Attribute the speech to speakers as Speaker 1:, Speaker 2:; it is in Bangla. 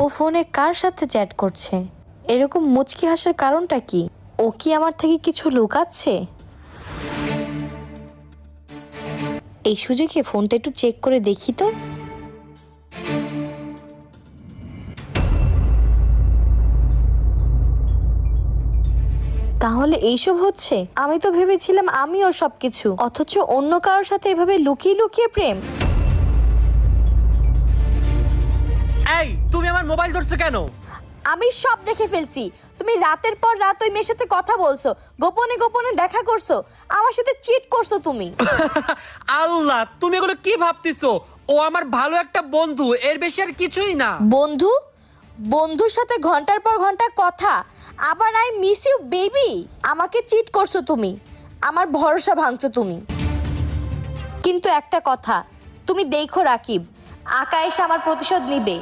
Speaker 1: ও ফোনে কার সাথে চ্যাট করছে? এরকম মুচকি হাসার কারণটা কি? ও কি আমার থেকে কিছু লুকাচ্ছে? এই সুযোগে ফোনটা একটু চেক করে দেখি তো। তাহলে এইসব হচ্ছে? আমি তো ভেবেছিলাম আমি ওর সবকিছু, অথচ অন্য কারোর সাথে এভাবে লুকিয়ে লুকিয়ে প্রেম।
Speaker 2: এই তুমি আমার মোবাইল ধরছো কেন?
Speaker 1: আমি সব দেখে ফেলছি। তুমি রাতের পর রাত ওই মেয়ের সাথে কথা বলছো, গোপনে গোপনে দেখা করছো, আমার সাথে চিট করছো তুমি।
Speaker 2: আল্লাহ, তুমি এগুলো কি ভাবতেছো? ও আমার ভালো একটা বন্ধু, এর বেশি আর কিছুই না।
Speaker 1: বন্ধু? বন্ধুর সাথে ঘন্টার পর ঘন্টা কথা, আবার আই মিস ইউ বেবি। আমাকে চিট করছো তুমি, আমার ভরসা ভাঙছো তুমি। কিন্তু একটা কথা, তুমি দেখো রাকিব, আকা এসে আমার প্রতিশোধ নিবে।